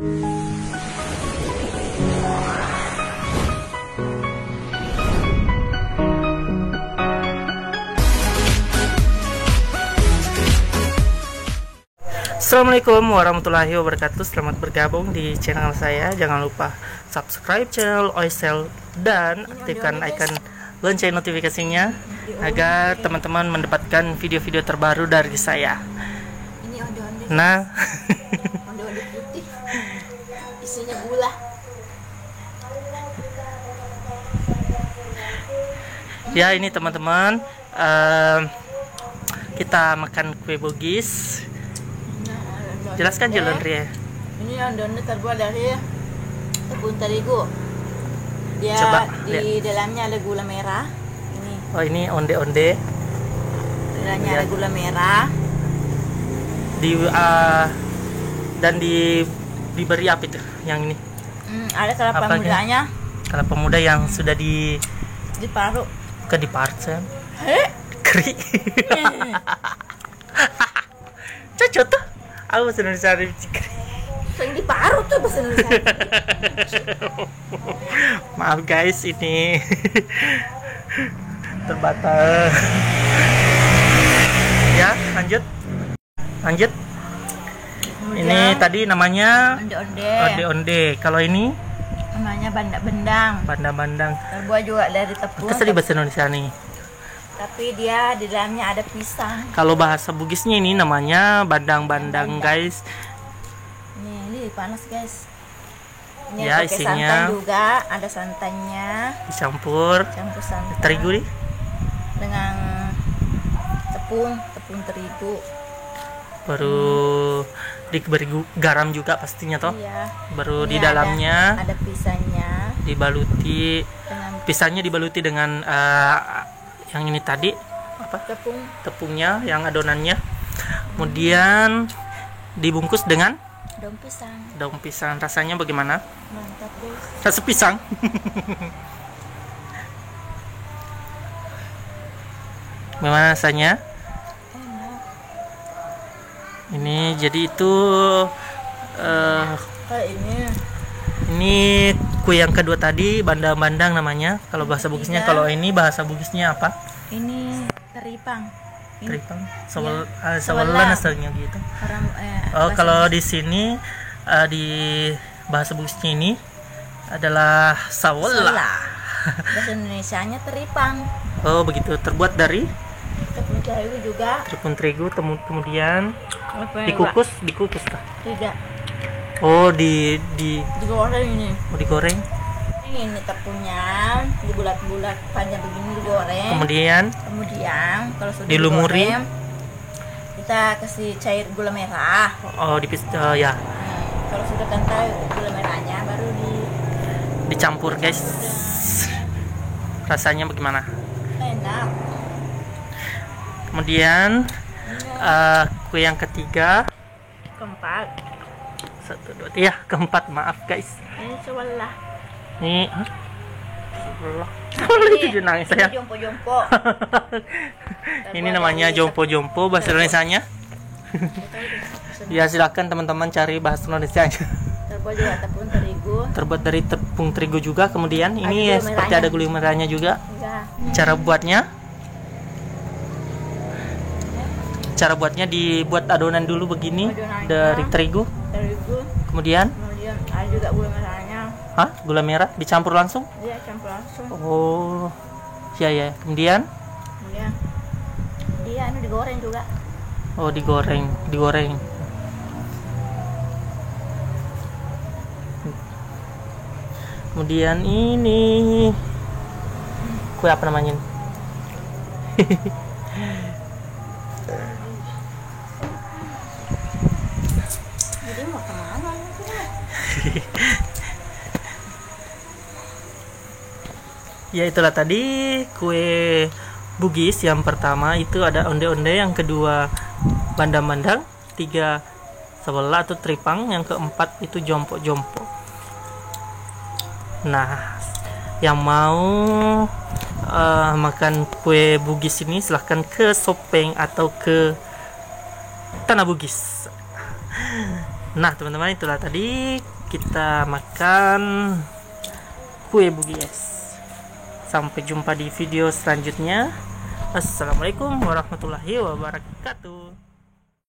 Assalamualaikum warahmatullahi wabarakatuh. Selamat bergabung di channel saya. Jangan lupa subscribe channel Oysel dan aktifkan icon lonceng notifikasinya agar teman-teman mendapatkan video-video terbaru dari saya. Nah, onde-onde putih isinya gula. Ya ini teman-teman, kita makan kue bugis. Jelaskan jalan Ria. Ini onde-onde terbuat dari tepung terigu. Dia Coba, di dalamnya ada gula merah. Ini. Oh ini onde-onde. Di dalamnya ada gula merah. Dan diberi apa itu? Yang ini? Ada kelapa mudanya. Kelapa muda yang sudah Diparut. diparut saya. Keri. Cocok tuh. Aku bahasa Indonesia keri. Yang diparut tuh bahasa Indonesia. Maaf guys, ini terbatas. Ya, lanjut. Ini tadi namanya onde-onde. Kalau ini namanya bandang-bandang. bandang-bandang. Terbuat juga dari tepung. Apa di bahasa Indonesia nih? Tapi dia di dalamnya ada pisang. Kalau bahasa Bugisnya ini namanya bandang-bandang guys. Ini panas guys. Ini Ya, pakai isinya santan juga, ada santannya. Campur Santan terigu nih. dengan tepung terigu. Baru diberi garam juga pastinya toh. Iya. Baru Ini di dalamnya ada pisangnya dibaluti, dengan pisangnya dibaluti dengan yang ini tadi apa? Tepungnya yang adonannya. Kemudian dibungkus dengan daun pisang. Rasanya bagaimana? mantap guys. Rasa pisang. Gimana rasanya? Enak. Ini jadi itu Kayak ini kue yang kedua tadi bandang-bandang namanya. Kalau bahasa Bugisnya, kalau ini bahasa Bugisnya apa? ini teripang. Teripang. Ya. Sawelan asalnya gitu. Oh, kalau di sini di bahasa Bugisnya ini adalah sawela. Bahasa Indonesianya teripang. Oh, begitu. Terbuat dari Tepung terigu juga. tepung terigu, kemudian dikukus kah? Tidak. Oh, Digoreng ini. digoreng. Ini tepungnya dibulat-bulat panjang begini digoreng. Kemudian Kalau sudah dilumuri. digoreng, kita kasih cair gula merah. Oh, ya, Kalau sudah kental gula merahnya baru dicampur, guys. Rasanya bagaimana? enak. Kemudian kue yang ketiga, Keempat. 1, 2, 3, keempat, maaf guys. Ini sebelah. Ini itu dia nangis saya. Jompo-jompo. Ini namanya jompo-jompo bahasa Indonesianya. Ya silakan teman-teman cari bahasa Indonesianya. Terbuat juga tepung terigu. Terbuat dari tepung terigu juga. Kemudian ini Ada gula seperti merahnya. ada gula merahnya juga. Ya. Cara buatnya dibuat adonan dulu begini Adonannya. dari terigu. Kemudian ada juga gula merahnya. gula merah dicampur langsung. Dia campur langsung. Oh, ya. Kemudian Dia digoreng juga. oh digoreng. Kemudian ini kue apa namanya? Jadi mau kemana? Ya itulah tadi kue Bugis. Yang pertama itu ada onde-onde, yang kedua bandang-bandang, 3 sawela atau teripang, yang keempat itu jompo-jompo. Nah, yang mau makan kue Bugis ini silahkan ke Sopeng atau ke Tanah Bugis. Nah teman-teman, itulah tadi kita makan kue bugies. Sampai jumpa di video selanjutnya. Assalamualaikum warahmatullahi wabarakatuh.